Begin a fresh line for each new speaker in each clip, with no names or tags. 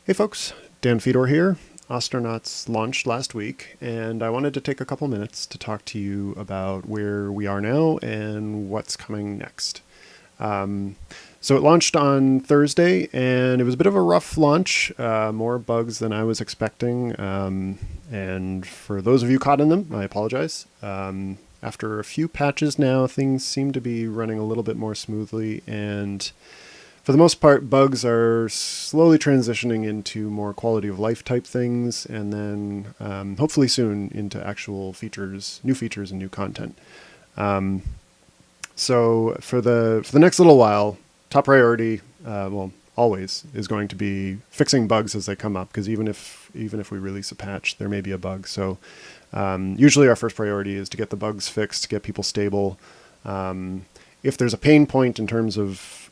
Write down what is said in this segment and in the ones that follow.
Hey folks, Dan Fedor here. Ostranauts launched last week, and I wanted to take a couple minutes to talk to you about where we are now and what's coming next. So it launched on Thursday, and it was a bit of a rough launch, more bugs than I was expecting. And for those of you caught in them, I apologize. After a few patches now, things seem to be running a little bit more smoothly, and for the most part, bugs are slowly transitioning into more quality of life type things, and then hopefully soon into actual features and new content. So for the next little while, top priority, always is going to be fixing bugs as they come up, because even if we release a patch, there may be a bug. So usually our first priority is to get the bugs fixed, to get people stable. If there's a pain point in terms of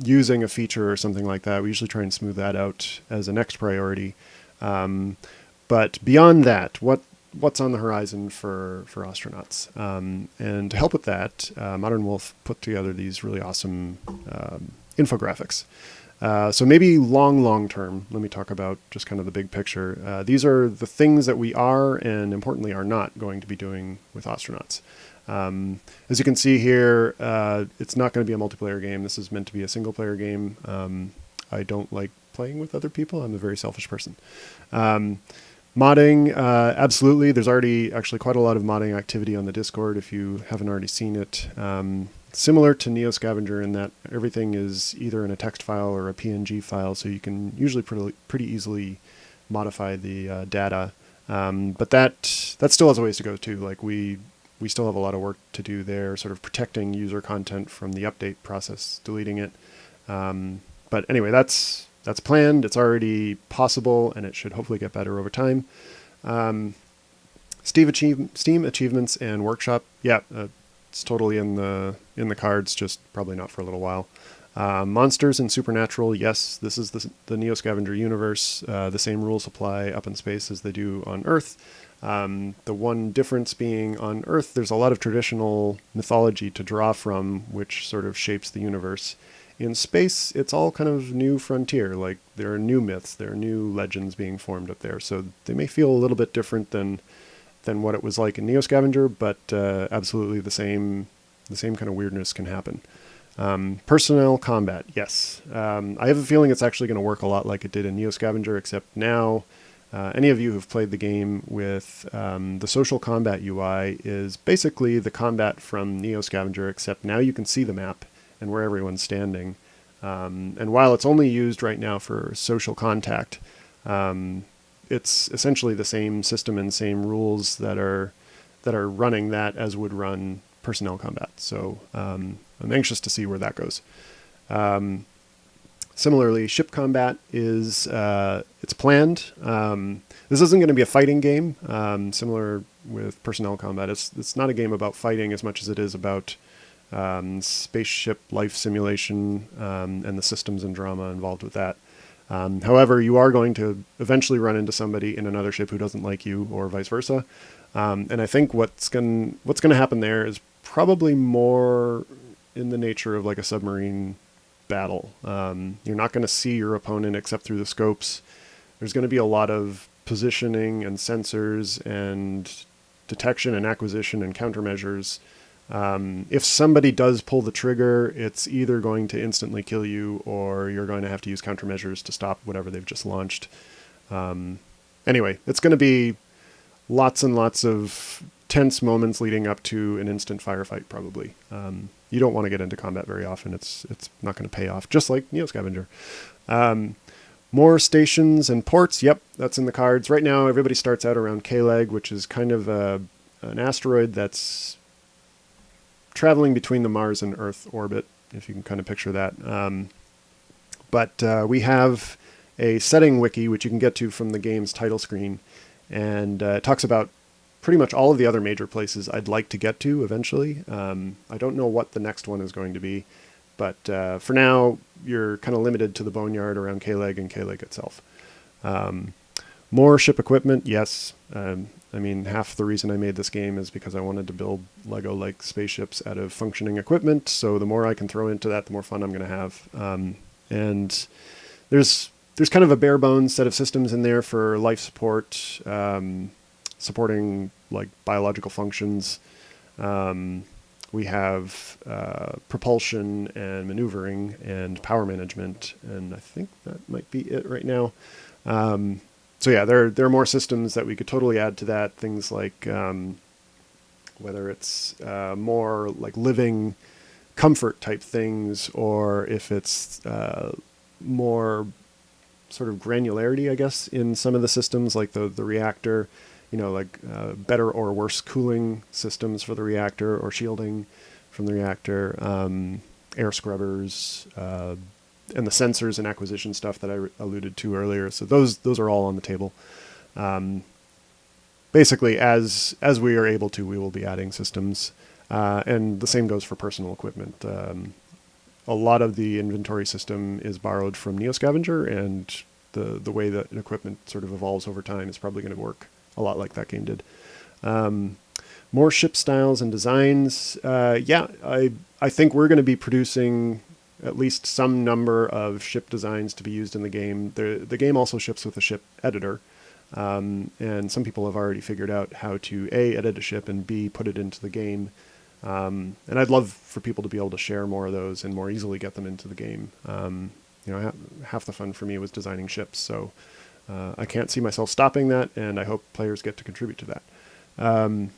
using a feature or something like that, we usually try and smooth that out as a next priority. But beyond that, what's on the horizon for Ostranauts? And to help with that, Modern Wolf put together these really awesome infographics. So maybe long term, let me talk about just kind of the big picture. These are the things that we are, and importantly are not, going to be doing with Ostranauts. As you can see here, it's not going to be a multiplayer game. This is meant to be a single player game. I don't like playing with other people. I'm a very selfish person. Modding, absolutely. There's already actually quite a lot of modding activity on the Discord if you haven't already seen it. Similar to Neo Scavenger in that everything is either in a text file or a PNG file, so you can usually pretty easily modify the data. But that still has a ways to go too. Like we still have a lot of work to do there, sort of protecting user content from the update process, deleting it. But anyway, that's planned. It's already possible, and it should hopefully get better over time. Steam achievements and workshop. Yeah, it's totally in the cards, just probably not for a little while. Monsters and Supernatural, yes, this is the Neo Scavenger universe. The same rules apply up in space as they do on Earth. The one difference being on Earth, there's a lot of traditional mythology to draw from, which sort of shapes the universe. In space, it's all kind of new frontier. Like there are new myths, there are new legends being formed up there. So they may feel a little bit different than what it was like in Neo Scavenger, but absolutely the same kind of weirdness can happen. Personnel combat, yes. I have a feeling it's actually going to work a lot like it did in Neo Scavenger, except now any of you who've played the game with the social combat UI is basically the combat from Neo Scavenger, except now you can see the map and where everyone's standing. And while it's only used right now for social contact, it's essentially the same system and same rules that are running that as would run personnel combat. So I'm anxious to see where that goes. Similarly, ship combat is it's planned. This isn't going to be a fighting game. Similar with personnel combat, it's not a game about fighting as much as it is about spaceship life simulation and the systems and drama involved with that. However, you are going to eventually run into somebody in another ship who doesn't like you, or vice versa. And I think what's going to happen there is probably more in the nature of like a submarine battle. You're not going to see your opponent except through the scopes. There's going to be a lot of positioning and sensors and detection and acquisition and countermeasures. If somebody does pull the trigger, it's either going to instantly kill you, or you're going to have to use countermeasures to stop whatever they've just launched. Anyway, it's going to be lots and lots of tense moments leading up to an instant firefight, probably. You don't want to get into combat very often. It's not going to pay off, just like Neo Scavenger. More stations and ports. Yep, that's in the cards. Right now, everybody starts out around K-Leg, which is kind of an asteroid that's traveling between the Mars and Earth orbit, if you can kind of picture that. But we have a setting wiki, which you can get to from the game's title screen, and it talks about pretty much all of the other major places I'd like to get to eventually. I don't know what the next one is going to be, but for now, you're kind of limited to the boneyard around K-Leg and K-Leg itself. More ship equipment, yes. I mean, half the reason I made this game is because I wanted to build Lego-like spaceships out of functioning equipment, so the more I can throw into that, the more fun I'm going to have. And there's there's kind of a bare bones set of systems in there for life support, supporting like biological functions. We have propulsion and maneuvering and power management, and I think that might be it right now. So yeah, there are more systems that we could totally add to that. Things like whether it's more like living comfort type things, or if it's more sort of granularity, I guess, in some of the systems, like the reactor, like better or worse cooling systems for the reactor or shielding from the reactor, air scrubbers, and the sensors and acquisition stuff that I alluded to earlier. So those are all on the table. Basically, as we are able to, we will be adding systems, and the same goes for personal equipment. A lot of the inventory system is borrowed from NeoScavenger, and the way that an equipment sort of evolves over time is probably going to work a lot like that game did. More ship styles and designs. I think we're going to be producing at least some number of ship designs to be used in the game. The game also ships with a ship editor, and some people have already figured out how to A, edit a ship, and B, put it into the game. And I'd love for people to be able to share more of those and more easily get them into the game. Half the fun for me was designing ships, so I can't see myself stopping that, and I hope players get to contribute to that.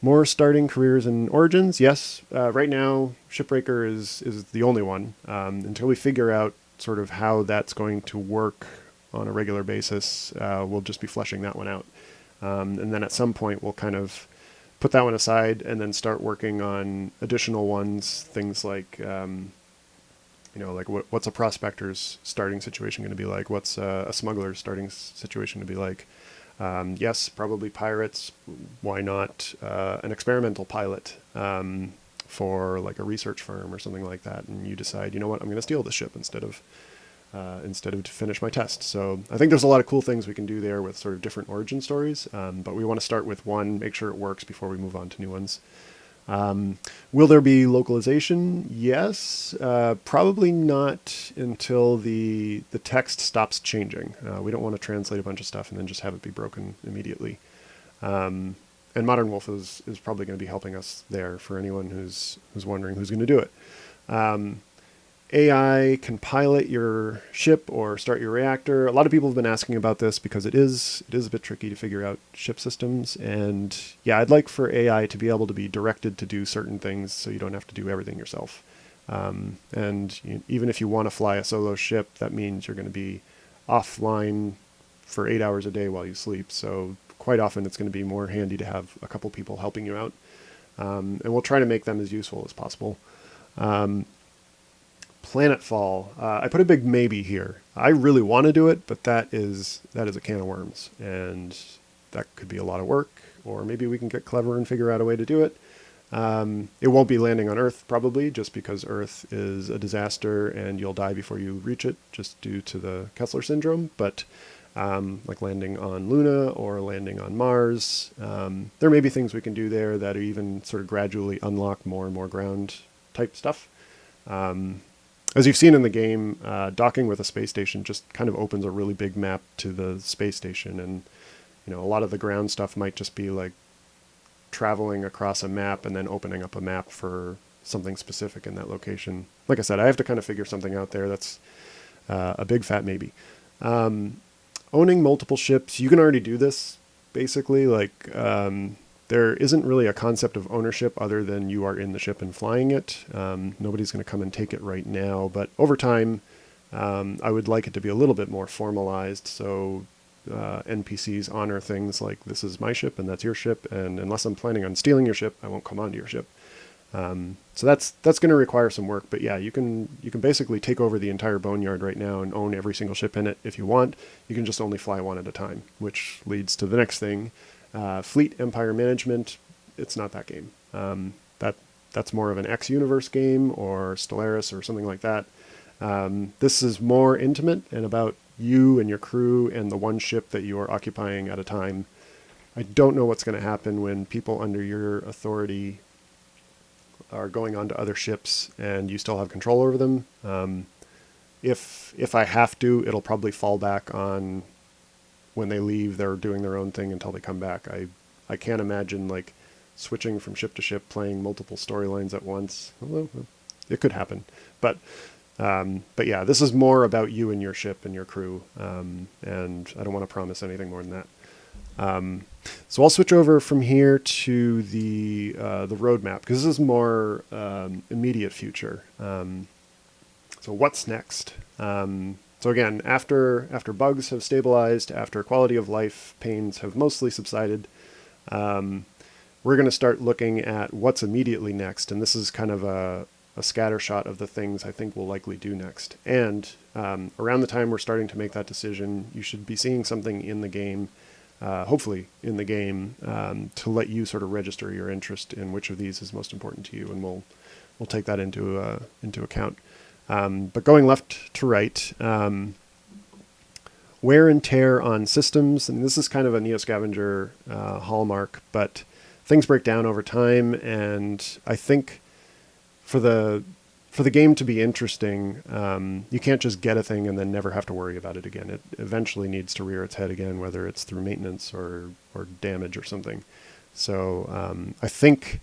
More starting careers and origins. Yes, right now Shipbreaker is the only one. Until we figure out sort of how that's going to work on a regular basis, we'll just be fleshing that one out. And then at some point we'll kind of put that one aside and then start working on additional ones, things like like what's a prospector's starting situation going to be like? What's a smuggler's starting situation going to be like? Yes, probably pirates. Why not an experimental pilot for like a research firm or something like that? And you decide, you know what, I'm going to steal this ship instead of to finish my test. So I think there's a lot of cool things we can do there with sort of different origin stories. But we want to start with one, make sure it works before we move on to new ones. Will there be localization? Yes, probably not until the text stops changing. We don't want to translate a bunch of stuff and then just have it be broken immediately. And Modern Wolf is probably going to be helping us there for anyone who's wondering who's going to do it. AI can pilot your ship or start your reactor. A lot of people have been asking about this because it is a bit tricky to figure out ship systems. And yeah, I'd like for AI to be able to be directed to do certain things so you don't have to do everything yourself. Even if you want to fly a solo ship, that means you're going to be offline for 8 hours a day while you sleep. So quite often it's going to be more handy to have a couple people helping you out. And we'll try to make them as useful as possible. Planetfall. I put a big maybe here. I really want to do it, but that is a can of worms, and that could be a lot of work. Or maybe we can get clever and figure out a way to do it. It won't be landing on Earth probably, just because Earth is a disaster and you'll die before you reach it, just due to the Kessler syndrome. But like landing on Luna or landing on Mars, there may be things we can do there that are even sort of gradually unlock more and more ground type stuff. As you've seen in the game, docking with a space station just kind of opens a really big map to the space station, and a lot of the ground stuff might just be like traveling across a map and then opening up a map for something specific in that location. Like I said, I have to kind of figure something out there. That's a big fat maybe. Owning multiple ships, you can already do this basically. Like there isn't really a concept of ownership other than you are in the ship and flying it. Nobody's going to come and take it right now, but over time, I would like it to be a little bit more formalized. So NPCs honor things like, this is my ship and that's your ship, and unless I'm planning on stealing your ship, I won't come onto your ship. So that's going to require some work, but yeah, you can basically take over the entire boneyard right now and own every single ship in it if you want. You can just only fly one at a time, which leads to the next thing. Fleet Empire Management, it's not that game. That's more of an X Universe game or Stellaris or something like that. This is more intimate and about you and your crew and the one ship that you are occupying at a time. I don't know what's going to happen when people under your authority are going on to other ships and you still have control over them. if I have to, it'll probably fall back on when they leave, they're doing their own thing until they come back. I can't imagine like switching from ship to ship, playing multiple storylines at once. Although it could happen, but yeah, this is more about you and your ship and your crew, and I don't want to promise anything more than that. So I'll switch over from here to the roadmap, because this is more immediate future. So what's next? So again, after bugs have stabilized, after quality of life pains have mostly subsided, we're going to start looking at what's immediately next, and this is kind of a scatter shot of the things I think we'll likely do next. And around the time we're starting to make that decision, you should be seeing something in the game, hopefully in the game, to let you sort of register your interest in which of these is most important to you, and we'll take that into account. But going left to right, wear and tear on systems, and this is kind of a Neo Scavenger hallmark, but things break down over time, and I think for the game to be interesting, you can't just get a thing and then never have to worry about it again. It eventually needs to rear its head again, whether it's through maintenance or damage or something. So I think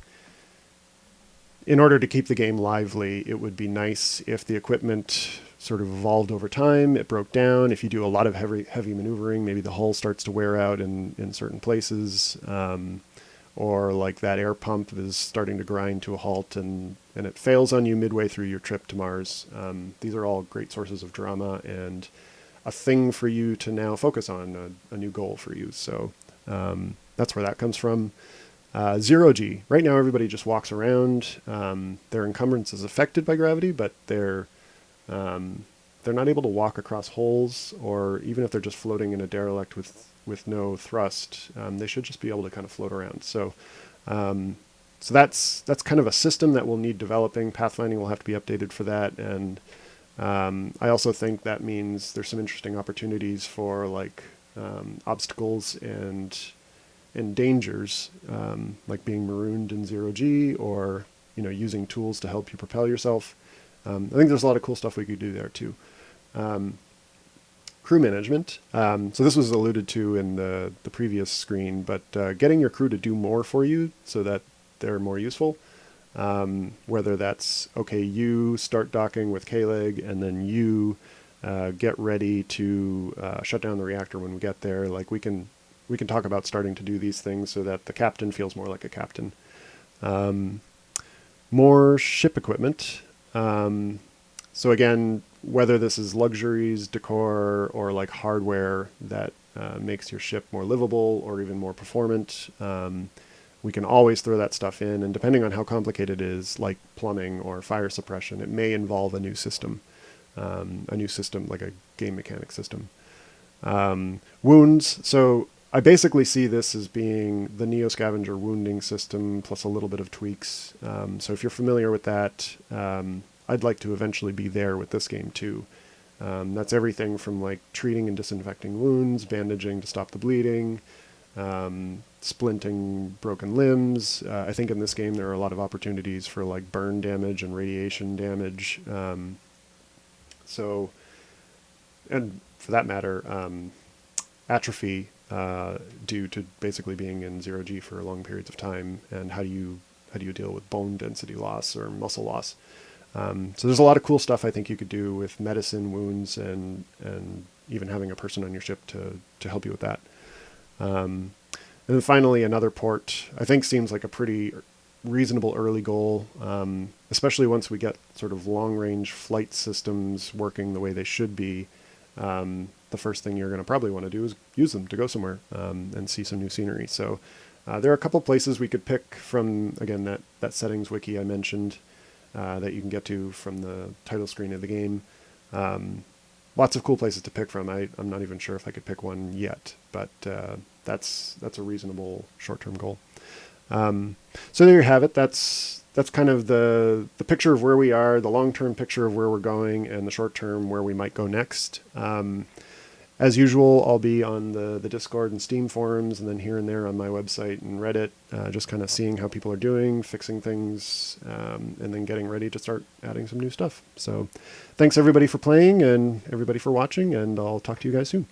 in order to keep the game lively, it would be nice if the equipment sort of evolved over time. It broke down. If you do a lot of heavy maneuvering, maybe the hull starts to wear out in certain places, or like that air pump is starting to grind to a halt and it fails on you midway through your trip to Mars. These are all great sources of drama and a thing for you to now focus on, a new goal for you. So that's where that comes from. Zero G. Right now, everybody just walks around. Their encumbrance is affected by gravity, but they're not able to walk across holes, or even if they're just floating in a derelict with no thrust, they should just be able to kind of float around. So that's kind of a system that will need developing. Pathfinding will have to be updated for that, and I also think that means there's some interesting opportunities for like obstacles and dangers, like being marooned in zero G, or using tools to help you propel yourself. I think there's a lot of cool stuff we could do there too. Crew management. So this was alluded to in the previous screen, but getting your crew to do more for you so that they're more useful. Whether that's, okay, you start docking with K-Leg, and then you get ready to shut down the reactor when we get there. Like we can talk about starting to do these things so that the captain feels more like a captain. More ship equipment. So again, whether this is luxuries, decor, or like hardware that makes your ship more livable or even more performant, we can always throw that stuff in. And depending on how complicated it is, like plumbing or fire suppression, it may involve a new system like a game mechanic system. Wounds. So I basically see this as being the Neo Scavenger wounding system plus a little bit of tweaks. So if you're familiar with that, I'd like to eventually be there with this game too. That's everything from like treating and disinfecting wounds, bandaging to stop the bleeding, splinting broken limbs. I think in this game there are a lot of opportunities for like burn damage and radiation damage. So, and for that matter, atrophy due to basically being in zero G for long periods of time, and how do you deal with bone density loss or muscle loss. So there's a lot of cool stuff I think you could do with medicine, wounds, and even having a person on your ship to help you with that. And then finally, another port I think seems like a pretty reasonable early goal, especially once we get sort of long-range flight systems working the way they should be. The first thing you're going to probably want to do is use them to go somewhere and see some new scenery. So there are a couple places we could pick from, again, that settings wiki I mentioned, that you can get to from the title screen of the game. Lots of cool places to pick from. I'm not even sure if I could pick one yet, but that's a reasonable short-term goal. So there you have it. That's kind of the picture of where we are, the long-term picture of where we're going, and the short-term where we might go next. as usual, I'll be on the Discord and Steam forums, and then here and there on my website and Reddit, just kind of seeing how people are doing, fixing things, and then getting ready to start adding some new stuff. So thanks everybody for playing and everybody for watching, and I'll talk to you guys soon.